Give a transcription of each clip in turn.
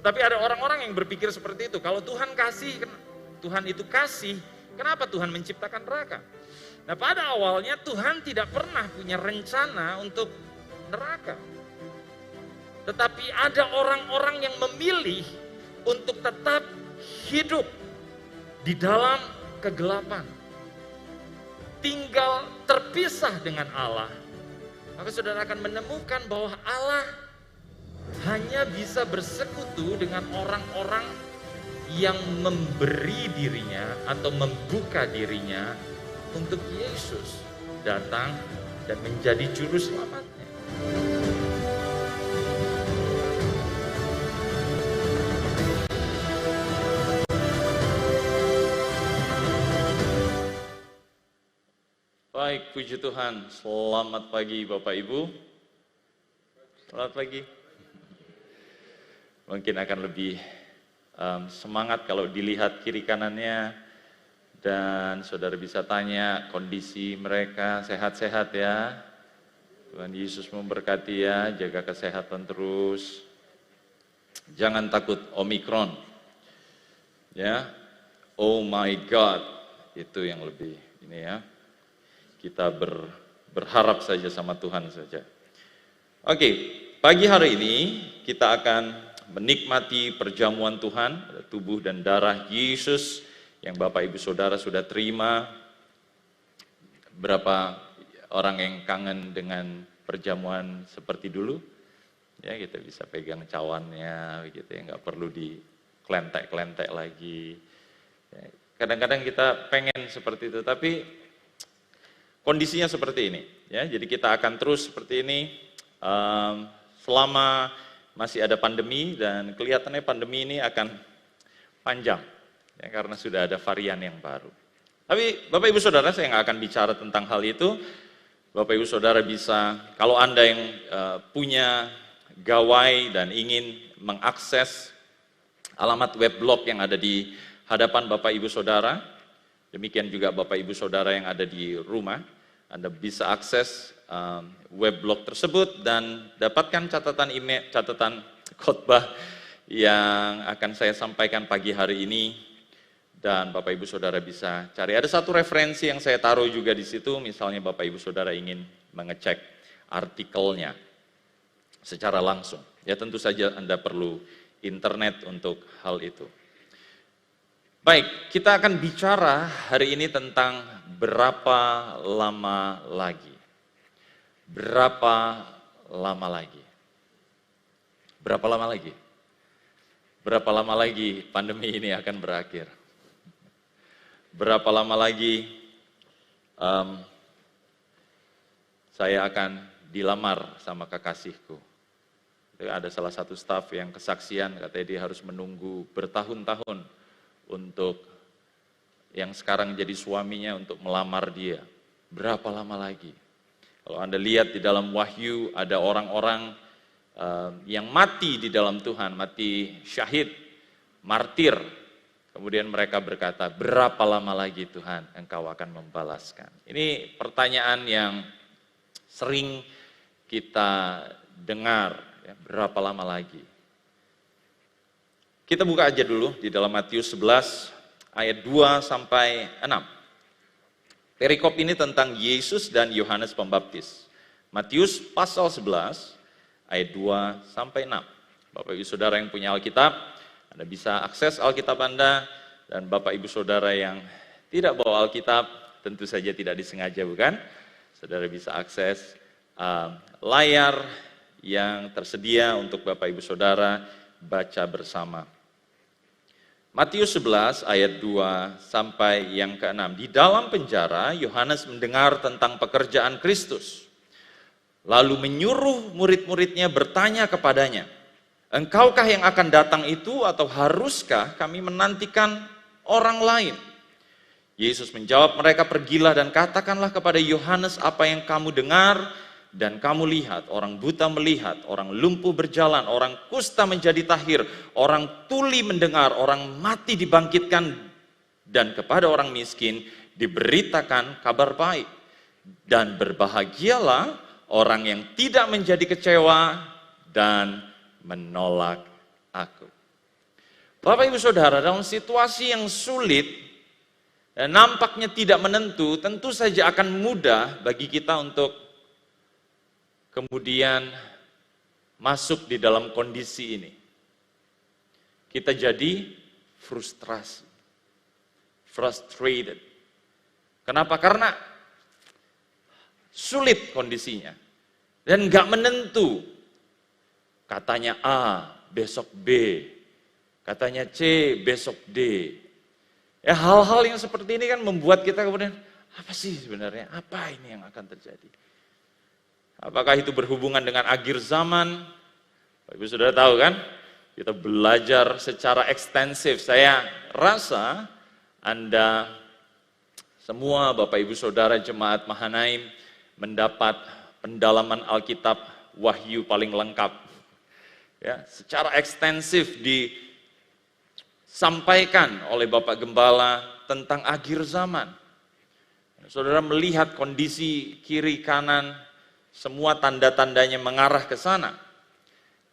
Tetapi ada orang-orang yang berpikir seperti itu. Kalau Tuhan kasih, Tuhan itu kasih, kenapa Tuhan menciptakan neraka? Nah, pada awalnya Tuhan tidak pernah punya rencana untuk neraka. Tetapi ada orang-orang yang memilih untuk tetap hidup di dalam kegelapan. Tinggal terpisah dengan Allah. Maka saudara akan menemukan bahwa Allah hanya bisa bersekutu dengan orang-orang yang memberi dirinya atau membuka dirinya untuk Yesus datang dan menjadi juru selamatnya. Baik, puji Tuhan. Selamat pagi Bapak Ibu. Selamat pagi. Mungkin akan lebih semangat kalau dilihat kiri kanannya. Dan saudara bisa tanya kondisi mereka sehat-sehat ya. Tuhan Yesus memberkati ya, jaga kesehatan terus. Jangan takut Omikron. Ya. Oh my God. Itu yang lebih ini ya. Kita berharap saja sama Tuhan saja. Oke, pagi hari ini kita akan menikmati perjamuan Tuhan, tubuh dan darah Yesus yang Bapak Ibu Saudara sudah terima. Berapa orang yang kangen dengan perjamuan seperti dulu? Ya, kita bisa pegang cawannya, begitu ya, nggak perlu diklentek-klentek lagi. Ya, kadang-kadang kita pengen seperti itu, tapi kondisinya seperti ini. Ya, jadi kita akan terus seperti ini selama masih ada pandemi, dan kelihatannya pandemi ini akan panjang. Ya, karena sudah ada varian yang baru. Tapi Bapak Ibu Saudara, saya nggak akan bicara tentang hal itu. Bapak Ibu Saudara bisa, kalau Anda yang punya gawai dan ingin mengakses alamat web blog yang ada di hadapan Bapak Ibu Saudara, demikian juga Bapak Ibu Saudara yang ada di rumah, Anda bisa akses web blog tersebut dan dapatkan catatan email, catatan khotbah yang akan saya sampaikan pagi hari ini. Dan Bapak Ibu Saudara bisa cari. Ada satu referensi yang saya taruh juga di situ, misalnya Bapak Ibu Saudara ingin mengecek artikelnya secara langsung. Ya tentu saja Anda perlu internet untuk hal itu. Baik, kita akan bicara hari ini tentang berapa lama lagi. Berapa lama lagi? Berapa lama lagi? Berapa lama lagi pandemi ini akan berakhir? Berapa lama lagi saya akan dilamar sama kekasihku? Ada salah satu staf yang kesaksian, katanya dia harus menunggu bertahun-tahun untuk yang sekarang jadi suaminya untuk melamar dia. Berapa lama lagi? Kalau Anda lihat di dalam Wahyu, ada orang-orang yang mati di dalam Tuhan, mati syahid, martir. Kemudian mereka berkata, berapa lama lagi Tuhan Engkau akan membalaskan? Ini pertanyaan yang sering kita dengar, ya, berapa lama lagi? Kita buka aja dulu di dalam Matius 11 ayat 2 sampai 6. Perikop ini tentang Yesus dan Yohanes Pembaptis. Matius pasal 11 ayat 2 sampai 6. Bapak Ibu Saudara yang punya Alkitab, Anda bisa akses Alkitab Anda, dan Bapak Ibu Saudara yang tidak bawa Alkitab, tentu saja tidak disengaja bukan? Saudara bisa akses layar yang tersedia untuk Bapak Ibu Saudara baca bersama. Matius 11 ayat 2 sampai yang ke-6. Di dalam penjara, Yohanes mendengar tentang pekerjaan Kristus. Lalu menyuruh murid-muridnya bertanya kepadanya, Engkaukah yang akan datang itu atau haruskah kami menantikan orang lain? Yesus menjawab mereka, pergilah dan katakanlah kepada Yohanes apa yang kamu dengar dan kamu lihat. Orang buta melihat, orang lumpuh berjalan, orang kusta menjadi tahir, orang tuli mendengar, orang mati dibangkitkan, dan kepada orang miskin diberitakan kabar baik. Dan berbahagialah orang yang tidak menjadi kecewa dan menolak aku. Bapak Ibu Saudara, dalam situasi yang sulit dan nampaknya tidak menentu, tentu saja akan mudah bagi kita untuk kemudian masuk di dalam kondisi ini. Kita jadi frustrated. Kenapa? Karena sulit kondisinya dan nggak menentu. Katanya A, besok B. Katanya C, besok D. Ya, hal-hal yang seperti ini kan membuat kita kemudian, apa sih sebenarnya? Apa ini yang akan terjadi? Apakah itu berhubungan dengan akhir zaman? Ibu sudah tahu kan? Kita belajar secara ekstensif. Saya rasa Anda semua Bapak Ibu Saudara Jemaat Mahanaim mendapat pendalaman Alkitab Wahyu paling lengkap. Ya, secara ekstensif disampaikan oleh Bapak Gembala tentang akhir zaman. Saudara melihat kondisi kiri kanan, semua tanda-tandanya mengarah ke sana.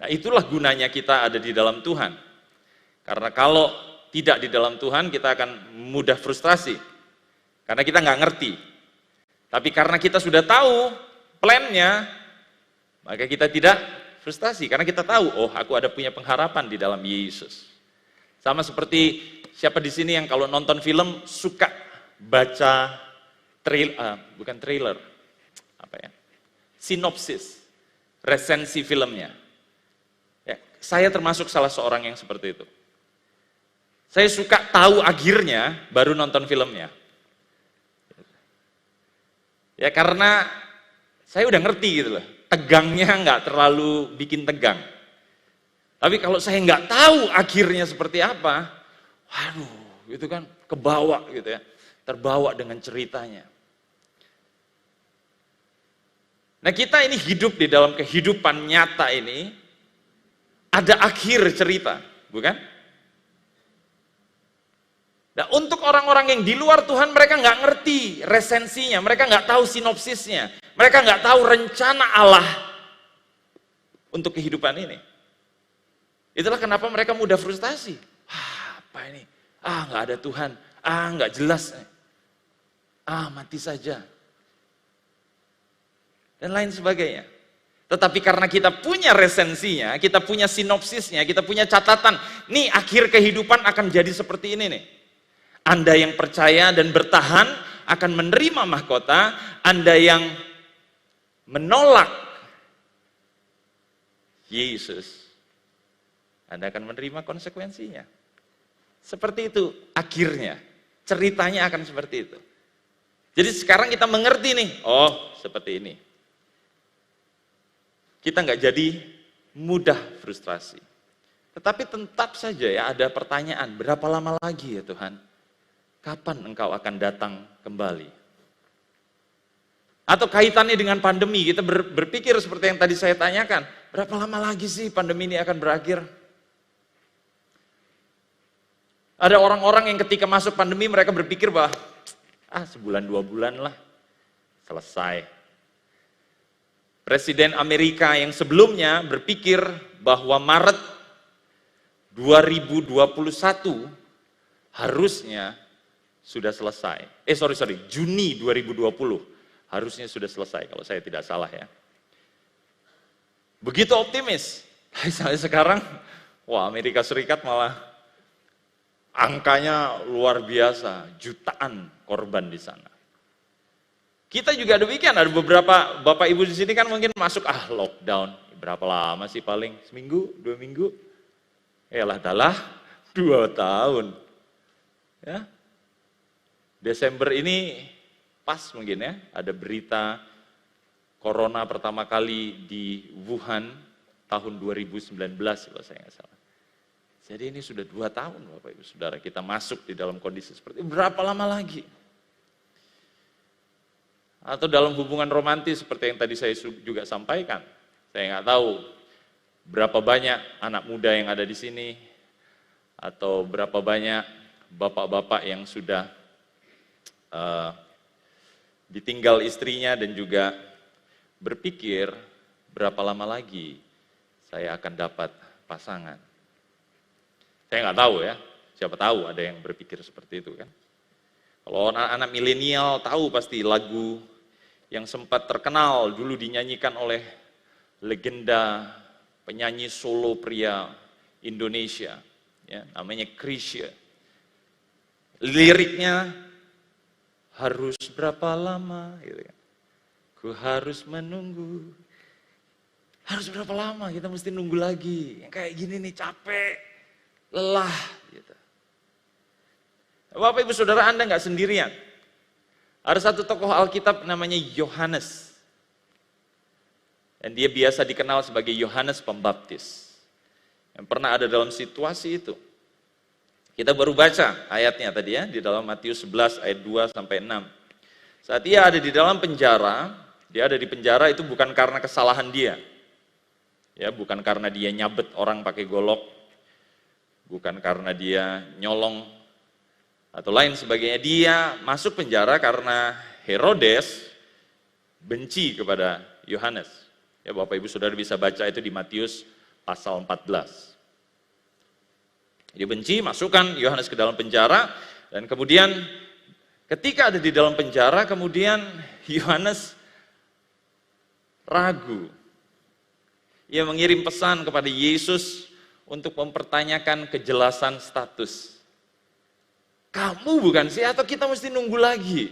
Nah, itulah gunanya kita ada di dalam Tuhan. Karena kalau tidak di dalam Tuhan, kita akan mudah frustrasi. Karena kita nggak ngerti. Tapi karena kita sudah tahu plannya, maka kita tidak frustasi. Karena kita tahu, oh aku ada punya pengharapan di dalam Yesus. Sama seperti siapa di sini yang kalau nonton film suka baca sinopsis, resensi filmnya. Ya, saya termasuk salah seorang yang seperti itu. Saya suka tahu akhirnya, baru nonton filmnya. Ya karena saya udah ngerti gitu loh, tegangnya nggak terlalu bikin tegang. Tapi kalau saya nggak tahu akhirnya seperti apa, waduh, itu kan kebawa gitu ya, terbawa dengan ceritanya. Nah kita ini hidup di dalam kehidupan nyata ini, ada akhir cerita, bukan? Nah untuk orang-orang yang di luar Tuhan, mereka nggak ngerti resensinya, mereka nggak tahu sinopsisnya, mereka nggak tahu rencana Allah untuk kehidupan ini. Itulah kenapa mereka mudah frustasi. Apa ini? Nggak ada Tuhan, nggak jelas. Mati saja. Dan lain sebagainya. Tetapi karena kita punya resensinya, kita punya sinopsisnya, kita punya catatan, nih akhir kehidupan akan jadi seperti ini nih. Anda yang percaya dan bertahan akan menerima mahkota, Anda yang menolak Yesus, Anda akan menerima konsekuensinya. Seperti itu akhirnya, ceritanya akan seperti itu. Jadi sekarang kita mengerti nih, oh seperti ini. Kita nggak jadi mudah frustrasi. Tetapi tetap saja ya ada pertanyaan, berapa lama lagi ya Tuhan? Kapan engkau akan datang kembali? Atau kaitannya dengan pandemi, kita berpikir seperti yang tadi saya tanyakan, berapa lama lagi sih pandemi ini akan berakhir? Ada orang-orang yang ketika masuk pandemi mereka berpikir bahwa, sebulan 2 bulan lah, selesai. Presiden Amerika yang sebelumnya berpikir bahwa Maret 2021 harusnya sudah selesai. Juni 2020 harusnya sudah selesai kalau saya tidak salah ya. Begitu optimis. Sampai sekarang, Amerika Serikat malah angkanya luar biasa, jutaan korban di sana. Kita juga demikian, ada beberapa Bapak Ibu di sini kan mungkin masuk, lockdown. Berapa lama sih paling? Seminggu, 2 minggu? Dalah, 2 tahun. Ya. Desember ini pas mungkin ya, ada berita corona pertama kali di Wuhan tahun 2019 kalau saya nggak salah. Jadi ini sudah 2 tahun Bapak Ibu Saudara kita masuk di dalam kondisi seperti ini. Berapa lama lagi? Atau dalam hubungan romantis seperti yang tadi saya juga sampaikan. Saya nggak tahu berapa banyak anak muda yang ada di sini, atau berapa banyak bapak-bapak yang sudah ditinggal istrinya dan juga berpikir berapa lama lagi saya akan dapat pasangan. Saya nggak tahu ya, siapa tahu ada yang berpikir seperti itu kan. Kalau anak-anak milenial tahu pasti lagu yang sempat terkenal dulu dinyanyikan oleh legenda penyanyi solo pria Indonesia, ya, namanya Chrisye. Liriknya, harus berapa lama, gitu kan. Ku harus menunggu. Harus berapa lama kita mesti nunggu lagi? Yang kayak gini nih capek, lelah. Gitu. Bapak Ibu Saudara, Anda nggak sendirian. Ada satu tokoh Alkitab namanya Yohanes. Dan dia biasa dikenal sebagai Yohanes Pembaptis. Yang pernah ada dalam situasi itu. Kita baru baca ayatnya tadi ya, di dalam Matius 11 ayat 2 sampai 6. Saat dia ada di dalam penjara, dia ada di penjara itu bukan karena kesalahan dia. Ya, bukan karena dia nyabet orang pakai golok, bukan karena dia nyolong atau lain sebagainya. Dia masuk penjara karena Herodes benci kepada Yohanes. Ya, Bapak Ibu Saudara bisa baca itu di Matius pasal 14. Dia benci, masukkan Yohanes ke dalam penjara, dan kemudian ketika ada di dalam penjara, kemudian Yohanes ragu. Ia mengirim pesan kepada Yesus untuk mempertanyakan kejelasan status. Kamu bukan sih, atau kita mesti nunggu lagi?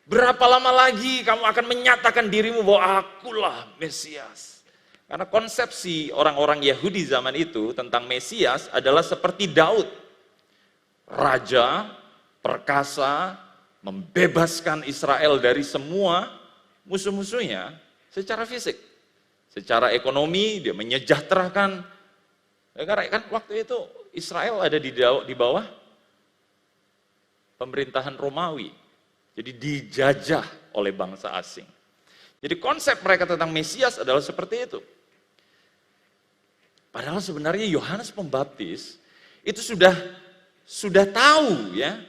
Berapa lama lagi kamu akan menyatakan dirimu bahwa akulah Mesias? Karena konsepsi orang-orang Yahudi zaman itu tentang Mesias adalah seperti Daud. Raja, perkasa, membebaskan Israel dari semua musuh-musuhnya secara fisik. Secara ekonomi dia menyejahterakan. Karena kan waktu itu Israel ada di bawah pemerintahan Romawi. Jadi dijajah oleh bangsa asing. Jadi konsep mereka tentang Mesias adalah seperti itu. Padahal sebenarnya Yohanes Pembaptis itu sudah tahu ya.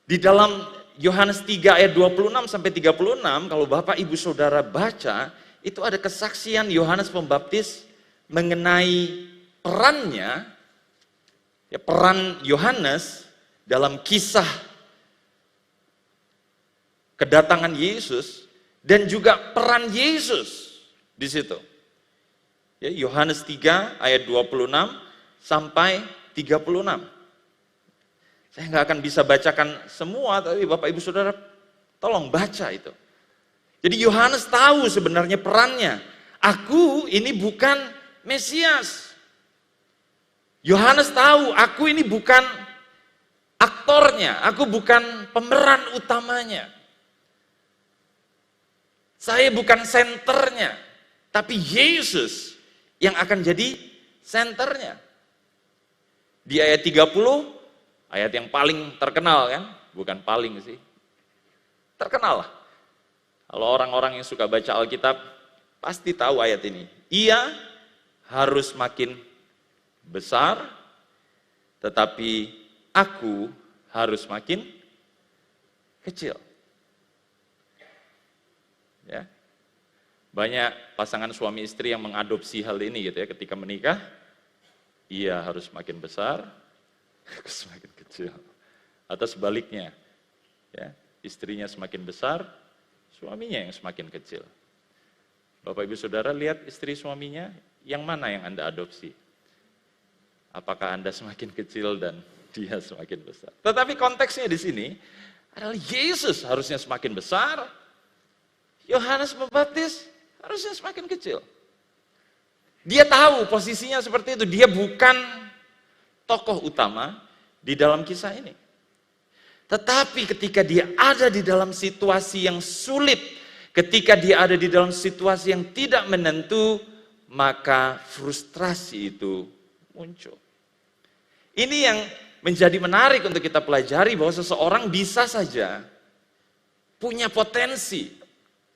Di dalam Yohanes 3 ayat 26 sampai 36 kalau Bapak Ibu Saudara baca, itu ada kesaksian Yohanes Pembaptis mengenai perannya, ya, peran Yohanes dalam kisah kedatangan Yesus dan juga peran Yesus di situ. Ya, Yohanes 3 ayat 26 sampai 36. Saya nggak akan bisa bacakan semua, tapi Bapak Ibu Saudara tolong baca itu. Jadi Yohanes tahu sebenarnya perannya. Aku ini bukan Mesias. Yohanes tahu aku ini bukan aktornya, aku bukan pemeran utamanya. Saya bukan senternya, tapi Yesus yang akan jadi senternya. Di ayat 30, ayat yang paling terkenal kan, bukan paling sih, terkenal lah. Kalau orang-orang yang suka baca Alkitab, pasti tahu ayat ini. Ia harus makin besar, tetapi aku harus makin kecil. Ya. Banyak pasangan suami istri yang mengadopsi hal ini gitu ya, ketika menikah, ia harus makin besar, aku semakin kecil. Atau sebaliknya, ya, istrinya semakin besar, suaminya yang semakin kecil. Bapak Ibu Saudara lihat istri suaminya, yang mana yang Anda adopsi? Apakah Anda semakin kecil dan dia semakin besar? Tetapi konteksnya di sini adalah Yesus harusnya semakin besar, Yohanes Pembaptis harusnya semakin kecil. Dia tahu posisinya seperti itu, dia bukan tokoh utama di dalam kisah ini. Tetapi ketika dia ada di dalam situasi yang sulit, ketika dia ada di dalam situasi yang tidak menentu, maka frustrasi itu muncul. Ini yang menjadi menarik untuk kita pelajari, bahwa seseorang bisa saja punya potensi.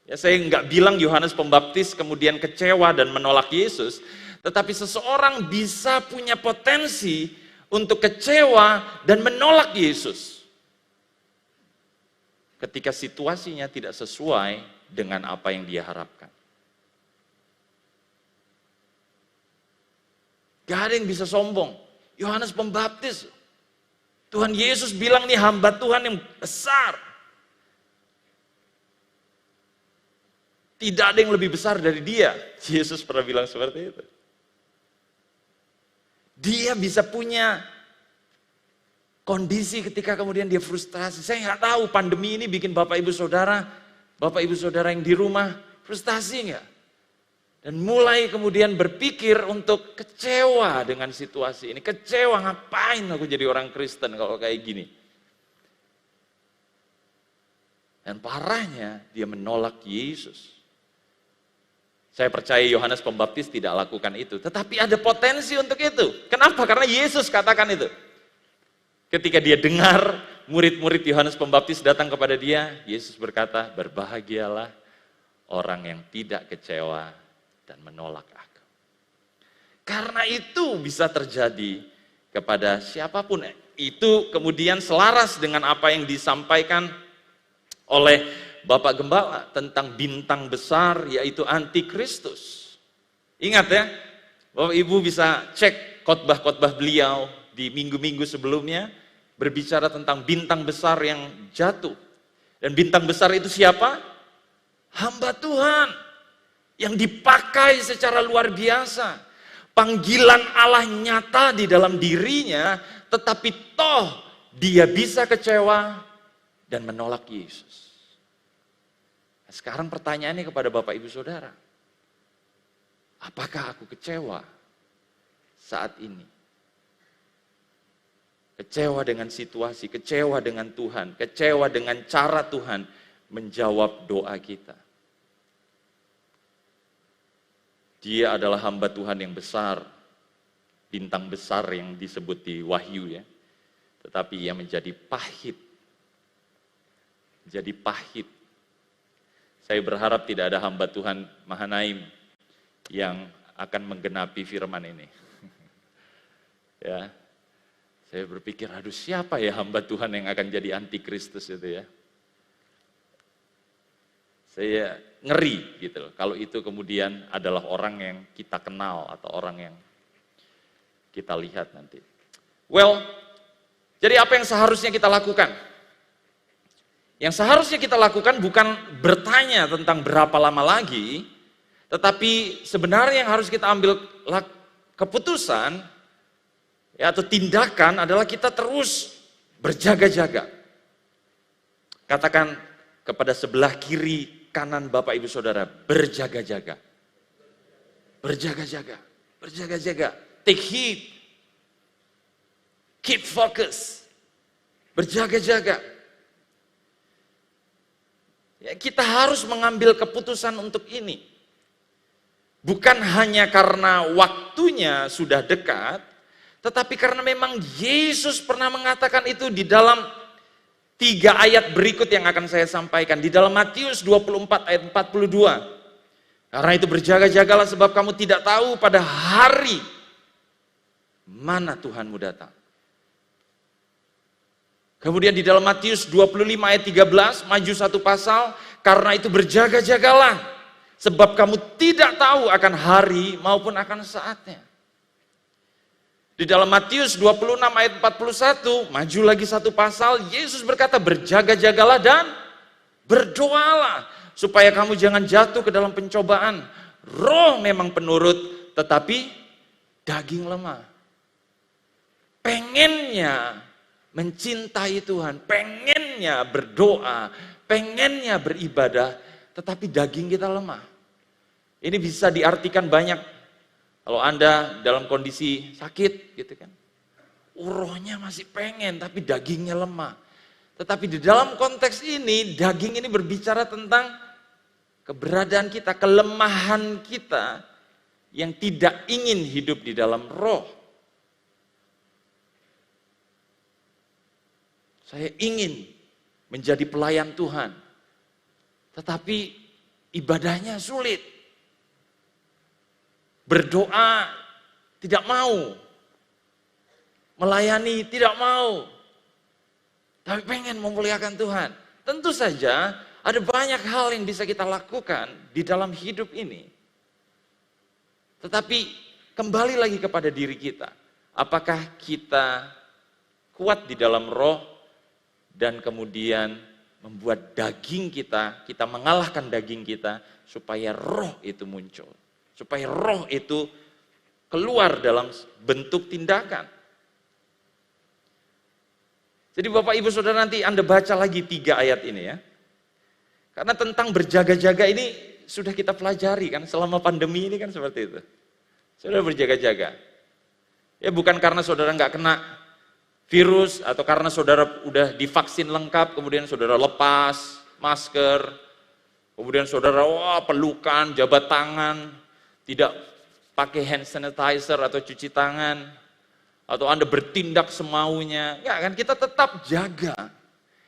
Ya, saya nggak bilang Yohanes Pembaptis kemudian kecewa dan menolak Yesus, tetapi seseorang bisa punya potensi untuk kecewa dan menolak Yesus ketika situasinya tidak sesuai dengan apa yang dia harapkan. Gak ada yang bisa sombong. Yohanes Pembaptis. Tuhan Yesus bilang nih hamba Tuhan yang besar. Tidak ada yang lebih besar dari dia. Yesus pernah bilang seperti itu. Dia bisa punya kondisi ketika kemudian dia frustrasi. Saya nggak tahu pandemi ini bikin Bapak Ibu Saudara yang di rumah frustasi nggak? Dan mulai kemudian berpikir untuk kecewa dengan situasi ini. Kecewa, ngapain aku jadi orang Kristen kalau kayak gini. Dan parahnya dia menolak Yesus. Saya percaya Yohanes Pembaptis tidak lakukan itu. Tetapi ada potensi untuk itu. Kenapa? Karena Yesus katakan itu. Ketika dia dengar murid-murid Yohanes Pembaptis datang kepada dia, Yesus berkata, berbahagialah orang yang tidak kecewa dan menolak aku. Karena itu bisa terjadi kepada siapapun. Itu kemudian selaras dengan apa yang disampaikan oleh Bapak Gembala tentang bintang besar yaitu antikristus. Ingat ya, Bapak Ibu bisa cek khotbah-khotbah beliau di minggu-minggu sebelumnya berbicara tentang bintang besar yang jatuh. Dan bintang besar itu siapa? Hamba Tuhan yang dipakai secara luar biasa. Panggilan Allah nyata di dalam dirinya, tetapi toh dia bisa kecewa dan menolak Yesus. Sekarang pertanyaannya kepada Bapak Ibu Saudara. Apakah aku kecewa saat ini? Kecewa dengan situasi, kecewa dengan Tuhan, kecewa dengan cara Tuhan menjawab doa kita. Dia adalah hamba Tuhan yang besar, bintang besar yang disebut di Wahyu ya. Tetapi ia menjadi pahit. Jadi pahit. Saya berharap tidak ada hamba Tuhan Mahanaim yang akan menggenapi firman ini. Ya, saya berpikir, aduh siapa ya hamba Tuhan yang akan jadi antikristus itu ya. Saya ngeri gitu loh, kalau itu kemudian adalah orang yang kita kenal atau orang yang kita lihat nanti. Well, jadi apa yang seharusnya kita lakukan? Yang seharusnya kita lakukan bukan bertanya tentang berapa lama lagi, tetapi sebenarnya yang harus kita ambil keputusan ya, atau tindakan adalah kita terus berjaga-jaga. Katakan kepada sebelah kiri kanan Bapak Ibu Saudara, berjaga-jaga. Berjaga-jaga, berjaga-jaga. Take heed. Keep focus. Berjaga-jaga. Ya, kita harus mengambil keputusan untuk ini. Bukan hanya karena waktunya sudah dekat, tetapi karena memang Yesus pernah mengatakan itu di dalam 3 ayat berikut yang akan saya sampaikan. Di dalam Matius 24 ayat 42. Karena itu berjaga-jagalah sebab kamu tidak tahu pada hari mana Tuhanmu datang. Kemudian di dalam Matius 25 ayat 13, maju satu pasal, karena itu berjaga-jagalah, sebab kamu tidak tahu akan hari maupun akan saatnya. Di dalam Matius 26 ayat 41, maju lagi satu pasal, Yesus berkata berjaga-jagalah dan berdoalah, supaya kamu jangan jatuh ke dalam pencobaan. Roh memang penurut, tetapi daging lemah. Pengennya mencintai Tuhan, pengennya berdoa, pengennya beribadah, tetapi daging kita lemah. Ini bisa diartikan banyak. Kalau Anda dalam kondisi sakit gitu kan, rohnya masih pengen tapi dagingnya lemah. Tetapi di dalam konteks ini, daging ini berbicara tentang keberadaan kita, kelemahan kita yang tidak ingin hidup di dalam roh. Saya ingin menjadi pelayan Tuhan, tetapi ibadahnya sulit. Berdoa tidak mau, melayani tidak mau, tapi pengen memuliakan Tuhan. Tentu saja ada banyak hal yang bisa kita lakukan di dalam hidup ini. Tetapi kembali lagi kepada diri kita. Apakah kita kuat di dalam roh dan kemudian membuat daging kita mengalahkan daging kita supaya roh itu muncul. Supaya roh itu keluar dalam bentuk tindakan. Jadi Bapak Ibu Saudara, nanti Anda baca lagi 3 ayat ini ya. Karena tentang berjaga-jaga ini sudah kita pelajari kan selama pandemi ini kan seperti itu. Saudara berjaga-jaga. Ya bukan karena saudara nggak kena virus atau karena saudara udah divaksin lengkap kemudian saudara lepas masker, kemudian saudara pelukan, jabat tangan, tidak pakai hand sanitizer atau cuci tangan, atau Anda bertindak semaunya. Ya kan, kita tetap jaga.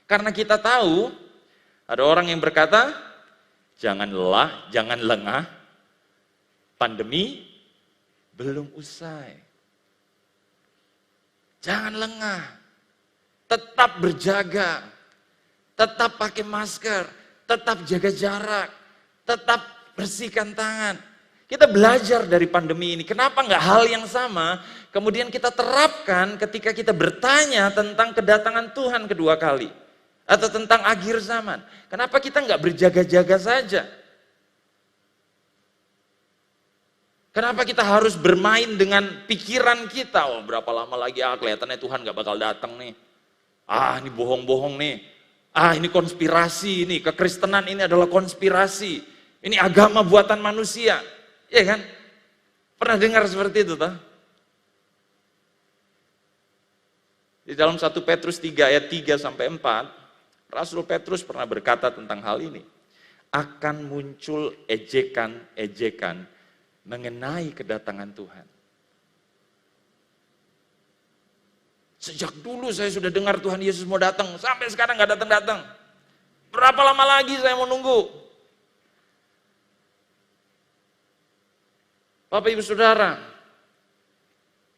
Karena kita tahu, ada orang yang berkata, jangan lelah, jangan lengah, pandemi belum usai. Jangan lengah, tetap berjaga, tetap pakai masker, tetap jaga jarak, tetap bersihkan tangan. Kita belajar dari pandemi ini, kenapa nggak hal yang sama, kemudian kita terapkan ketika kita bertanya tentang kedatangan Tuhan kedua kali, atau tentang akhir zaman. Kenapa kita nggak berjaga-jaga saja? Kenapa kita harus bermain dengan pikiran kita? Oh berapa lama lagi, kelihatannya Tuhan nggak bakal datang nih. Ini bohong-bohong nih. Ini konspirasi, ini kekristenan ini adalah konspirasi. Ini agama buatan manusia. Iya kan? Pernah dengar seperti itu toh? Di dalam 1 Petrus 3 ayat 3 sampai 4, Rasul Petrus pernah berkata tentang hal ini. Akan muncul ejekan-ejekan mengenai kedatangan Tuhan. Sejak dulu saya sudah dengar Tuhan Yesus mau datang, sampai sekarang nggak datang-datang. Berapa lama lagi saya mau nunggu? Bapak Ibu Saudara,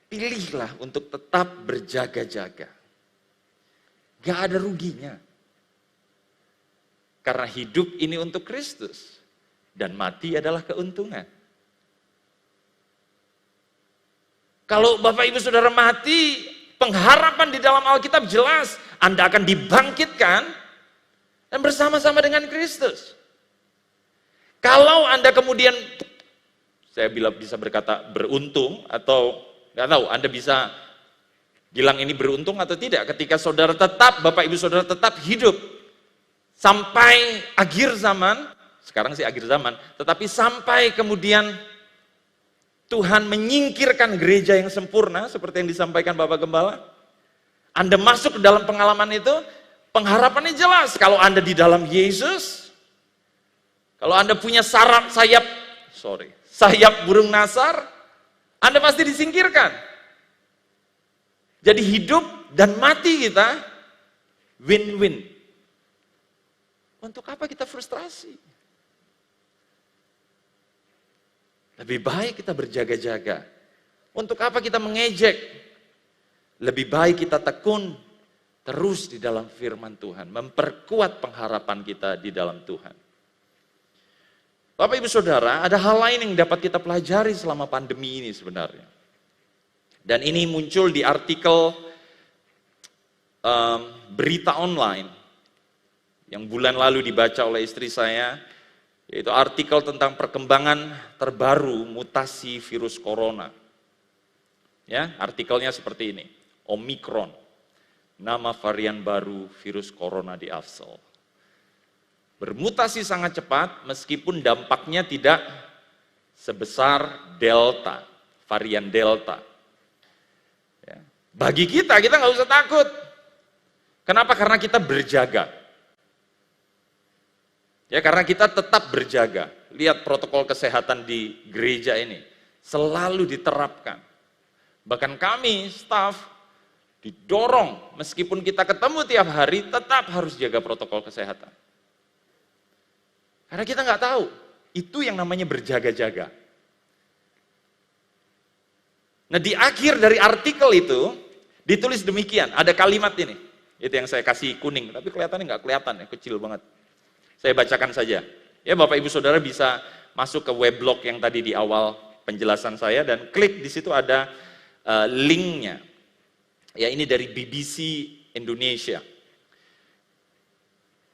pilihlah untuk tetap berjaga-jaga. Gak ada ruginya. Karena hidup ini untuk Kristus. Dan mati adalah keuntungan. Kalau Bapak Ibu Saudara mati, pengharapan di dalam Alkitab jelas. Anda akan dibangkitkan dan bersama-sama dengan Kristus. Kalau Anda kemudian, saya bisa berkata beruntung atau nggak tahu, Anda bisa bilang ini beruntung atau tidak ketika saudara tetap, Bapak Ibu Saudara tetap hidup sampai akhir zaman, sekarang sih akhir zaman, tetapi sampai kemudian Tuhan menyingkirkan gereja yang sempurna seperti yang disampaikan Bapak Gembala. Anda masuk ke dalam pengalaman itu, pengharapannya jelas. Kalau Anda di dalam Yesus, kalau Anda punya sayap burung nasar, Anda pasti disingkirkan. Jadi hidup dan mati kita win-win. Untuk apa kita frustrasi? Lebih baik kita berjaga-jaga. Untuk apa kita mengejek? Lebih baik kita tekun terus di dalam firman Tuhan, memperkuat pengharapan kita di dalam Tuhan. Bapak Ibu Saudara, ada hal lain yang dapat kita pelajari selama pandemi ini sebenarnya. Dan ini muncul di artikel berita online yang bulan lalu dibaca oleh istri saya, yaitu artikel tentang perkembangan terbaru mutasi virus corona. Ya, artikelnya seperti ini. Omikron, nama varian baru virus corona di Afsel. Bermutasi sangat cepat meskipun dampaknya tidak sebesar Delta, varian Delta. Ya. Bagi kita nggak usah takut. Kenapa? Karena kita berjaga. Ya, karena kita tetap berjaga. Lihat protokol kesehatan di gereja ini. Selalu diterapkan. Bahkan kami, staf, didorong, meskipun kita ketemu tiap hari, tetap harus jaga protokol kesehatan. Karena kita nggak tahu, itu yang namanya berjaga-jaga. Nah di akhir dari artikel itu, ditulis demikian, ada kalimat ini. Itu yang saya kasih kuning, tapi kelihatannya nggak kelihatan ya, kecil banget. Saya bacakan saja. Ya Bapak Ibu Saudara bisa masuk ke weblog yang tadi di awal penjelasan saya dan klik di situ ada linknya. Ya, ini dari BBC Indonesia.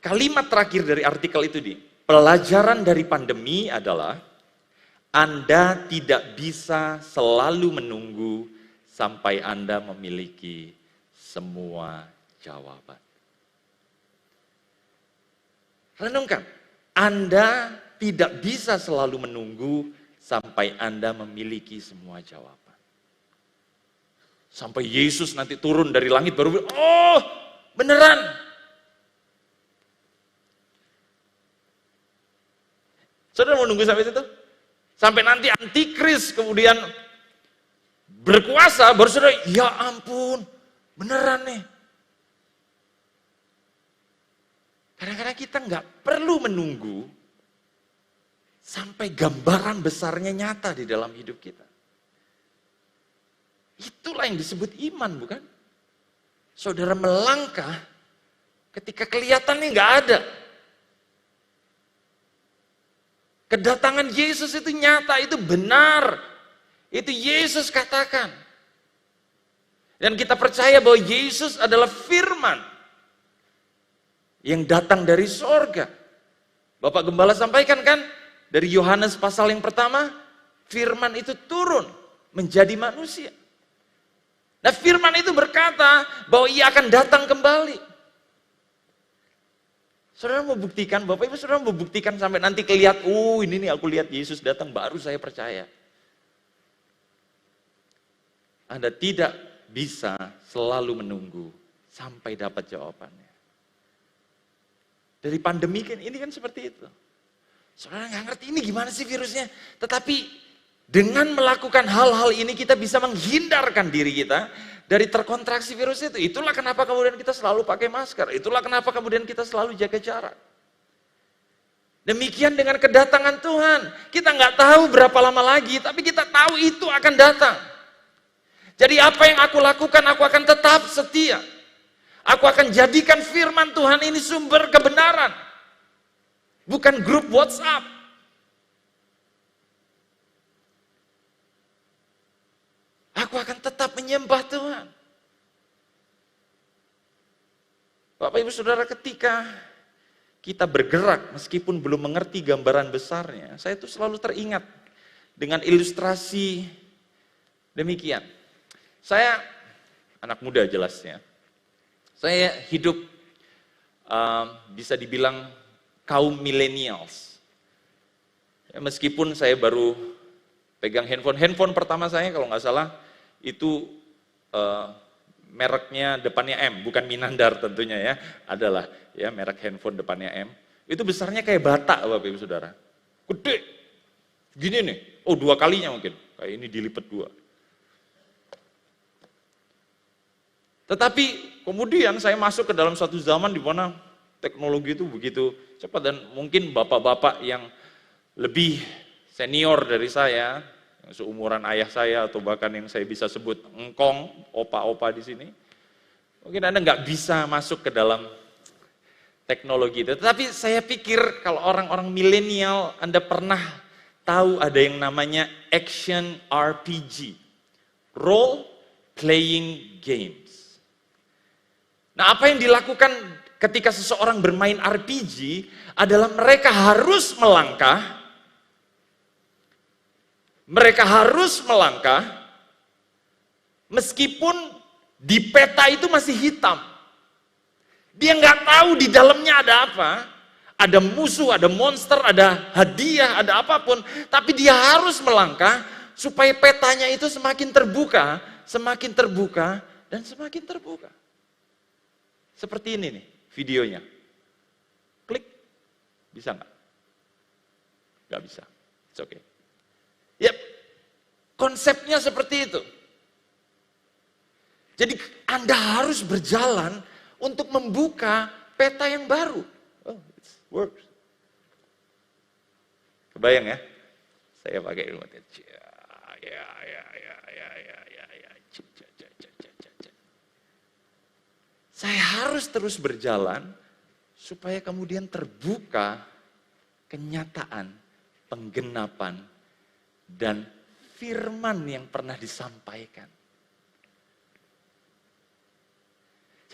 Kalimat terakhir dari artikel itu pelajaran dari pandemi adalah Anda tidak bisa selalu menunggu sampai Anda memiliki semua jawaban. Renungkan, Anda tidak bisa selalu menunggu sampai Anda memiliki semua jawaban. Sampai Yesus nanti turun dari langit baru, oh beneran. Saudara mau nunggu sampai situ? Sampai nanti antikris kemudian berkuasa, baru saudara, ya ampun, beneran nih. Kadang-kadang kita nggak perlu menunggu sampai gambaran besarnya nyata di dalam hidup kita. Itulah yang disebut iman, bukan? Saudara melangkah ketika kelihatannya nggak ada. Kedatangan Yesus itu nyata, itu benar. Itu Yesus katakan. Dan kita percaya bahwa Yesus adalah firman yang datang dari sorga. Bapak Gembala sampaikan kan, dari Yohanes pasal yang pertama, firman itu turun menjadi manusia. Nah firman itu berkata bahwa ia akan datang kembali. Saudara mau buktikan, Bapak Ibu saudara mau buktikan sampai nanti kelihatan, ini nih aku lihat Yesus datang, baru saya percaya. Anda tidak bisa selalu menunggu sampai dapat jawabannya. Dari pandemi kan ini kan seperti itu. Saudara nggak ngerti ini gimana sih virusnya. Tetapi dengan melakukan hal-hal ini kita bisa menghindarkan diri kita dari terkontraksi virus itu. Itulah kenapa kemudian kita selalu pakai masker. Itulah kenapa kemudian kita selalu jaga jarak. Demikian dengan kedatangan Tuhan. Kita nggak tahu berapa lama lagi, tapi kita tahu itu akan datang. Jadi apa yang aku lakukan, aku akan tetap setia. Aku akan jadikan firman Tuhan ini sumber kebenaran. Bukan grup WhatsApp. Aku akan tetap menyembah Tuhan. Bapak Ibu Saudara, ketika kita bergerak meskipun belum mengerti gambaran besarnya, saya itu selalu teringat dengan ilustrasi demikian. Saya anak muda jelasnya. Saya hidup bisa dibilang kaum millennials. Ya, meskipun saya baru pegang handphone pertama saya kalau nggak salah itu mereknya depannya M, bukan Minandar tentunya ya, adalah ya merek handphone depannya M. Itu besarnya kayak bata Bapak Ibu Saudara, gede, gini nih, 2 kalinya mungkin, kayak ini dilipat 2. Tetapi kemudian saya masuk ke dalam satu zaman di mana teknologi itu begitu cepat dan mungkin bapak-bapak yang lebih senior dari saya, yang seumuran ayah saya atau bahkan yang saya bisa sebut engkong, opa-opa di sini, mungkin Anda nggak bisa masuk ke dalam teknologi itu. Tetapi saya pikir kalau orang-orang milenial, Anda pernah tahu ada yang namanya action RPG, role playing games. Nah, apa yang dilakukan ketika seseorang bermain RPG adalah mereka harus melangkah meskipun di peta itu masih hitam. Dia nggak tahu di dalamnya ada apa, ada musuh, ada monster, ada hadiah, ada apapun, tapi dia harus melangkah supaya petanya itu semakin terbuka, dan semakin terbuka. Seperti ini nih videonya. Klik. Bisa nggak? Nggak bisa. It's okay. Ya, konsepnya seperti itu. Jadi Anda harus berjalan untuk membuka peta yang baru. Oh, it works. Kebayang ya? Saya pakai remote. Saya harus terus berjalan supaya kemudian terbuka kenyataan, penggenapan, dan firman yang pernah disampaikan.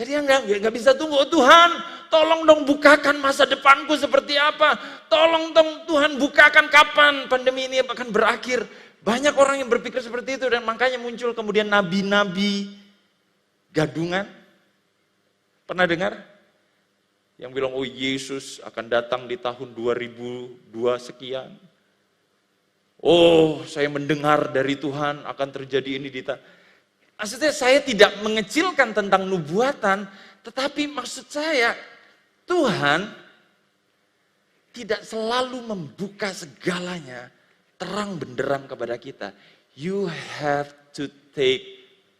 Jadi nggak bisa tunggu, oh Tuhan tolong dong bukakan masa depanku seperti apa. Tolong dong Tuhan bukakan kapan pandemi ini akan berakhir. Banyak orang yang berpikir seperti itu dan makanya muncul kemudian nabi-nabi gadungan. Pernah dengar? Yang bilang, oh Yesus akan datang di tahun 2002 sekian. Oh saya mendengar dari Tuhan akan terjadi ini di tahun. Maksudnya saya tidak mengecilkan tentang nubuatan, tetapi maksud saya Tuhan tidak selalu membuka segalanya terang benderang kepada kita. You have to take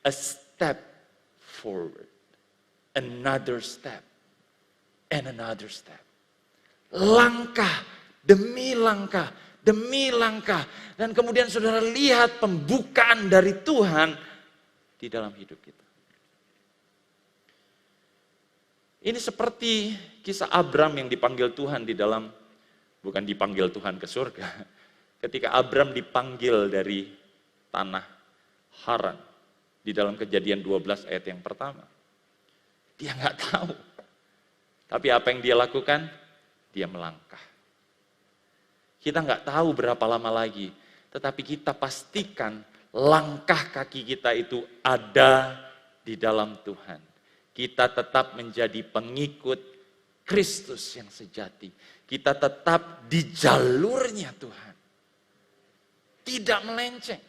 a step forward, another step, and another step. Langkah demi langkah, demi langkah. Dan kemudian saudara lihat pembukaan dari Tuhan di dalam hidup kita. Ini seperti kisah Abram yang dipanggil Tuhan di dalam, bukan dipanggil Tuhan ke surga. Ketika Abram dipanggil dari tanah Haran, di dalam Kejadian 12 ayat yang pertama. Dia nggak tahu. Tapi apa yang dia lakukan? Dia melangkah. Kita nggak tahu berapa lama lagi, tetapi kita pastikan langkah kaki kita itu ada di dalam Tuhan. Kita tetap menjadi pengikut Kristus yang sejati. Kita tetap di jalurnya Tuhan. Tidak melenceng.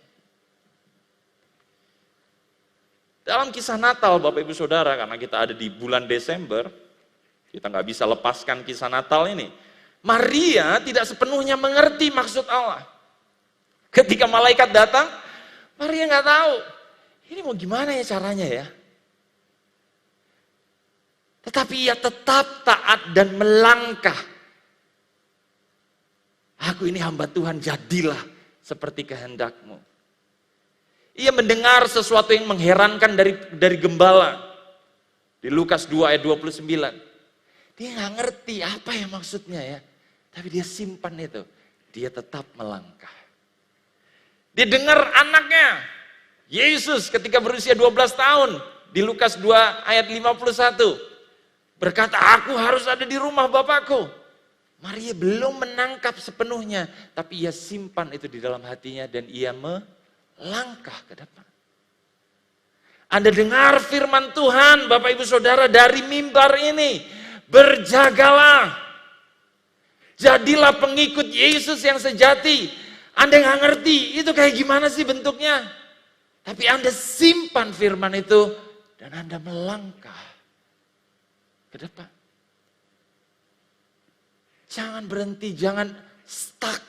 Dalam kisah Natal Bapak Ibu Saudara, karena kita ada di bulan Desember, kita nggak bisa lepaskan kisah Natal ini. Maria tidak sepenuhnya mengerti maksud Allah. Ketika malaikat datang, Maria nggak tahu, ini mau gimana ya caranya ya. Tetapi ia tetap taat dan melangkah. Aku ini hamba Tuhan, jadilah seperti kehendakmu. Ia mendengar sesuatu yang mengherankan dari gembala. Di Lukas 2 ayat 29. Dia nggak ngerti apa ya maksudnya ya. Tapi dia simpan itu. Dia tetap melangkah. Dia dengar anaknya, Yesus ketika berusia 12 tahun, di Lukas 2 ayat 51, berkata, aku harus ada di rumah Bapakku. Maria belum menangkap sepenuhnya, tapi ia simpan itu di dalam hatinya dan ia melangkah ke depan. Anda dengar firman Tuhan, Bapak Ibu Saudara, dari mimbar ini, berjagalah, jadilah pengikut Yesus yang sejati. Anda nggak ngerti, itu kayak gimana sih bentuknya. Tapi Anda simpan firman itu, dan Anda melangkah ke depan. Jangan berhenti, jangan stuck.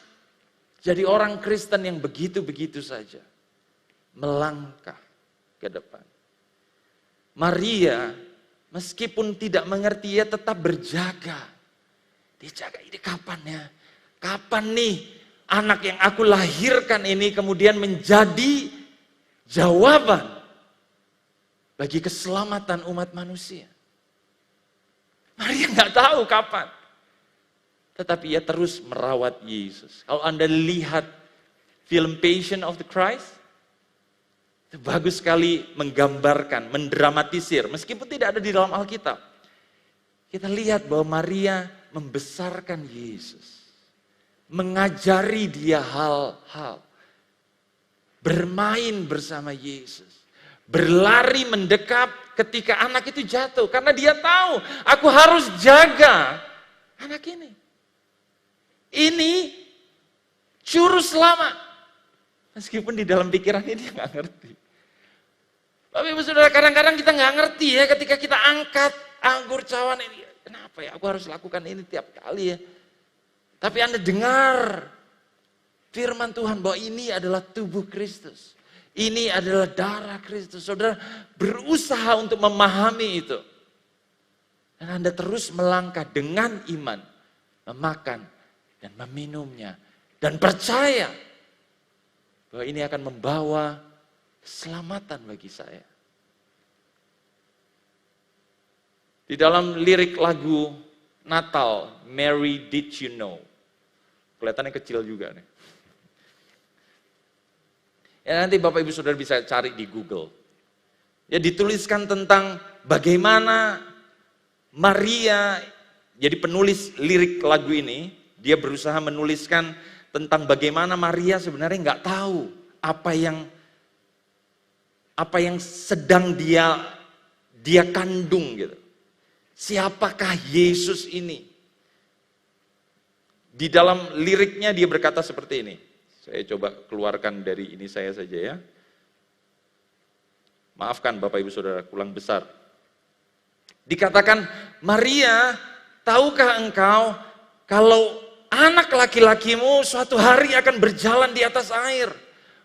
Jadi orang Kristen yang begitu-begitu saja. Melangkah ke depan. Maria, meskipun tidak mengerti, ia tetap berjaga. Dia jaga, ini kapan ya? Kapan nih anak yang aku lahirkan ini kemudian menjadi jawaban bagi keselamatan umat manusia. Maria nggak tahu kapan. Tetapi ia terus merawat Yesus. Kalau Anda lihat film Passion of the Christ, itu bagus sekali menggambarkan, mendramatisir, meskipun tidak ada di dalam Alkitab. Kita lihat bahwa Maria membesarkan Yesus. Mengajari dia hal-hal. Bermain bersama Yesus. Berlari mendekat ketika anak itu jatuh. Karena dia tahu, aku harus jaga anak ini. Ini juru selamat. Meskipun di dalam pikirannya dia nggak ngerti. Bapak Ibu Saudara, kadang-kadang kita nggak ngerti ya ketika kita angkat anggur cawan ini. Kenapa ya aku harus lakukan ini tiap kali ya. Tapi Anda dengar firman Tuhan bahwa ini adalah tubuh Kristus. Ini adalah darah Kristus. Saudara berusaha untuk memahami itu. Dan Anda terus melangkah dengan iman. Memakan dan meminumnya. Dan percaya bahwa ini akan membawa keselamatan bagi saya. Di dalam lirik lagu Natal, Mary Did You Know? Kelihatannya kecil juga nih. Ya nanti Bapak Ibu Saudara bisa cari di Google. Ya dituliskan tentang bagaimana Maria, jadi penulis lirik lagu ini, dia berusaha menuliskan tentang bagaimana Maria sebenarnya nggak tahu apa yang sedang dia kandung gitu. Siapakah Yesus ini? Di dalam liriknya dia berkata seperti ini. Saya coba keluarkan dari ini saya saja ya. Maafkan Bapak Ibu Saudara, kurang besar. Dikatakan, Maria, tahukah engkau kalau anak laki-lakimu suatu hari akan berjalan di atas air?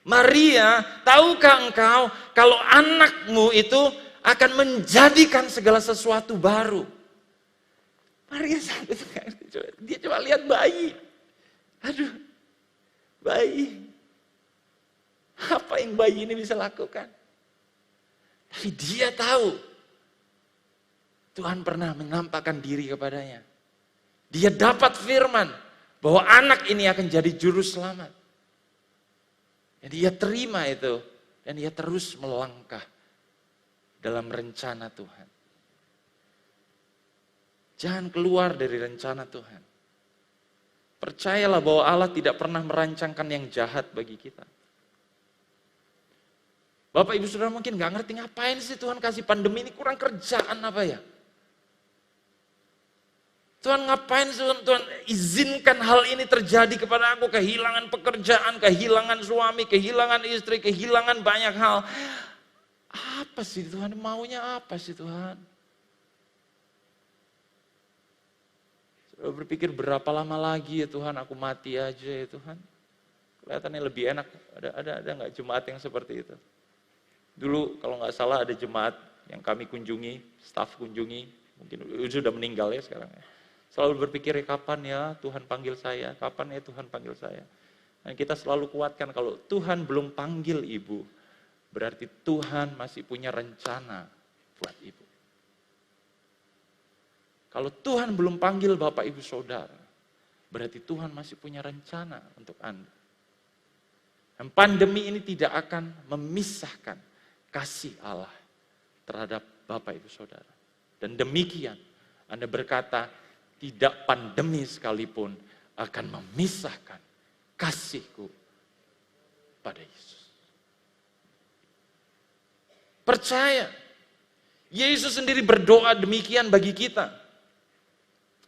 Maria, tahukah engkau kalau anakmu itu akan menjadikan segala sesuatu baru? Maria saat itu, dia coba lihat bayi. Aduh, bayi. Apa yang bayi ini bisa lakukan? Tapi dia tahu Tuhan pernah menampakkan diri kepadanya. Dia dapat firman bahwa anak ini akan jadi juru selamat. Dan dia terima itu dan dia terus melangkah dalam rencana Tuhan. Jangan keluar dari rencana Tuhan. Percayalah bahwa Allah tidak pernah merancangkan yang jahat bagi kita. Bapak Ibu Saudara mungkin gak ngerti ngapain sih Tuhan kasih pandemi ini, kurang kerjaan apa ya? Tuhan ngapain sih Tuhan izinkan hal ini terjadi kepada aku, kehilangan pekerjaan, kehilangan suami, kehilangan istri, kehilangan banyak hal. Apa sih Tuhan, maunya apa sih Tuhan? Saya berpikir berapa lama lagi ya Tuhan aku mati aja ya Tuhan. Kelihatannya lebih enak, ada nggak jemaat yang seperti itu? Dulu kalau nggak salah ada jemaat yang kami kunjungi, staf kunjungi, mungkin sudah meninggal ya sekarang ya. Selalu berpikir kapan ya Tuhan panggil saya, kapan ya Tuhan panggil saya. Dan kita selalu kuatkan kalau Tuhan belum panggil ibu, berarti Tuhan masih punya rencana buat ibu. Kalau Tuhan belum panggil Bapak Ibu Saudara, berarti Tuhan masih punya rencana untuk Anda. Dan pandemi ini tidak akan memisahkan kasih Allah terhadap Bapak Ibu Saudara. Dan demikian Anda berkata, tidak pandemi sekalipun akan memisahkan kasihku pada Yesus. Percaya, Yesus sendiri berdoa demikian bagi kita.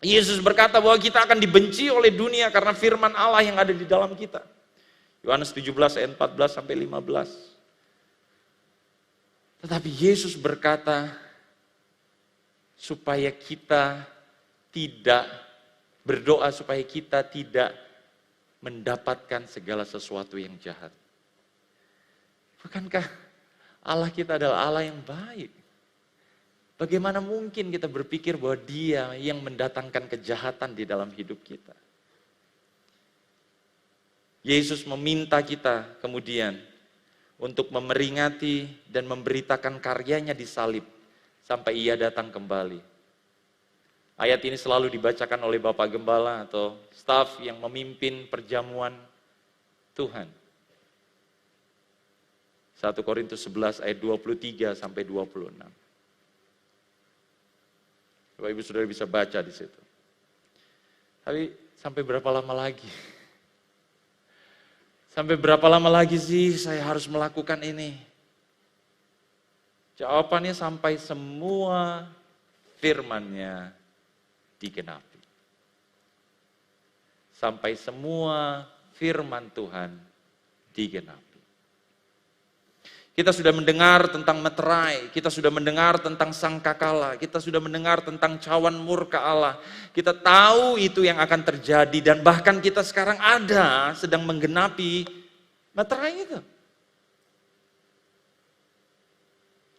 Yesus berkata bahwa kita akan dibenci oleh dunia karena firman Allah yang ada di dalam kita. Yohanes 17 ayat 14 sampai 15. Tetapi Yesus berkata supaya kita tidak berdoa, supaya kita tidak mendapatkan segala sesuatu yang jahat. Bukankah Allah kita adalah Allah yang baik? Bagaimana mungkin kita berpikir bahwa Dia yang mendatangkan kejahatan di dalam hidup kita? Yesus meminta kita kemudian untuk memeringati dan memberitakan karyanya di salib sampai Ia datang kembali. Ayat ini selalu dibacakan oleh Bapak Gembala atau staf yang memimpin perjamuan Tuhan. 1 Korintus 11 ayat 23 sampai 26. Bapak Ibu Saudara bisa baca di situ. Tapi sampai berapa lama lagi? Sampai berapa lama lagi sih saya harus melakukan ini? Jawabannya sampai semua firman-Nya digenapi. Sampai semua firman Tuhan digenapi. Kita sudah mendengar tentang meterai, kita sudah mendengar tentang sangkakala, kita sudah mendengar tentang cawan murka Allah. Kita tahu itu yang akan terjadi dan bahkan kita sekarang sedang menggenapi meterai itu.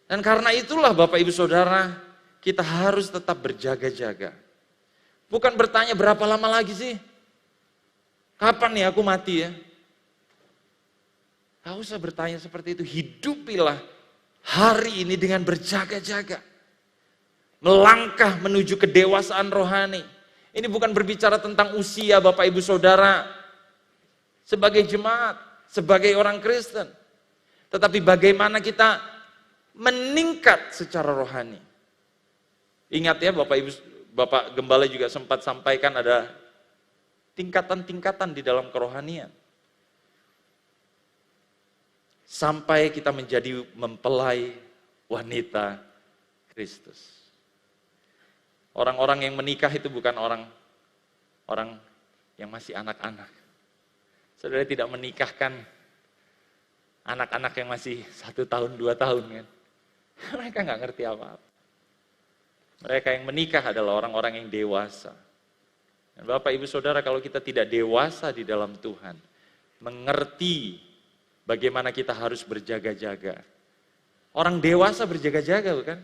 Dan karena itulah Bapak Ibu Saudara, kita harus tetap berjaga-jaga. Bukan bertanya berapa lama lagi sih? Kapan nih aku mati ya? Gak usah bertanya seperti itu, hidupilah hari ini dengan berjaga-jaga. Melangkah menuju kedewasaan rohani. Ini bukan berbicara tentang usia Bapak Ibu Saudara sebagai jemaat, sebagai orang Kristen. Tetapi bagaimana kita meningkat secara rohani. Ingat ya Bapak Ibu, Bapak Gembala juga sempat sampaikan ada tingkatan-tingkatan di dalam kerohanian. Sampai kita menjadi mempelai wanita Kristus. Orang-orang yang menikah itu bukan orang yang masih anak-anak. Saudara tidak menikahkan anak-anak yang masih 1 tahun, 2 tahun kan. Mereka nggak ngerti apa-apa. Mereka yang menikah adalah orang-orang yang dewasa. Dan Bapak Ibu Saudara, kalau kita tidak dewasa di dalam Tuhan, mengerti bagaimana kita harus berjaga-jaga. Orang dewasa berjaga-jaga bukan?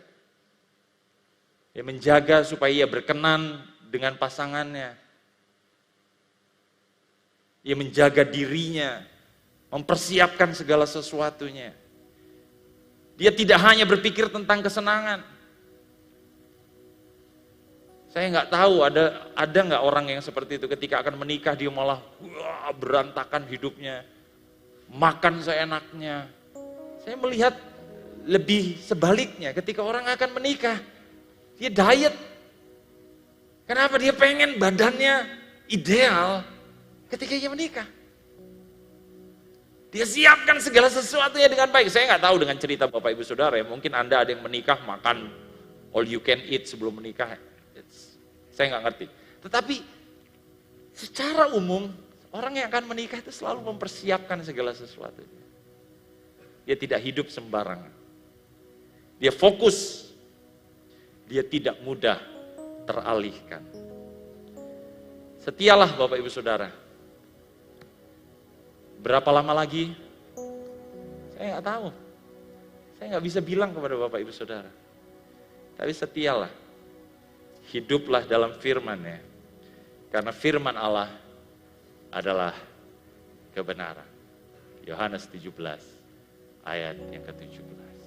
Ya menjaga supaya ia berkenan dengan pasangannya. Ia menjaga dirinya, mempersiapkan segala sesuatunya. Dia tidak hanya berpikir tentang kesenangan. Saya nggak tahu ada nggak orang yang seperti itu ketika akan menikah dia malah berantakan hidupnya, makan seenaknya. Saya melihat lebih sebaliknya ketika orang akan menikah, dia diet. Kenapa? Dia pengen badannya ideal ketika dia menikah. Dia siapkan segala sesuatunya dengan baik. Saya nggak tahu dengan cerita Bapak Ibu Saudara ya, mungkin Anda ada yang menikah makan all you can eat sebelum menikah. Saya nggak ngerti. Tetapi secara umum orang yang akan menikah itu selalu mempersiapkan segala sesuatu. Dia tidak hidup sembarangan. Dia fokus. Dia tidak mudah teralihkan. Setialah Bapak Ibu Saudara. Berapa lama lagi? Saya nggak tahu. Saya nggak bisa bilang kepada Bapak Ibu Saudara. Tapi setialah. Hiduplah dalam firman-Nya. Karena firman Allah adalah kebenaran. Yohanes 17 ayat yang ke-17.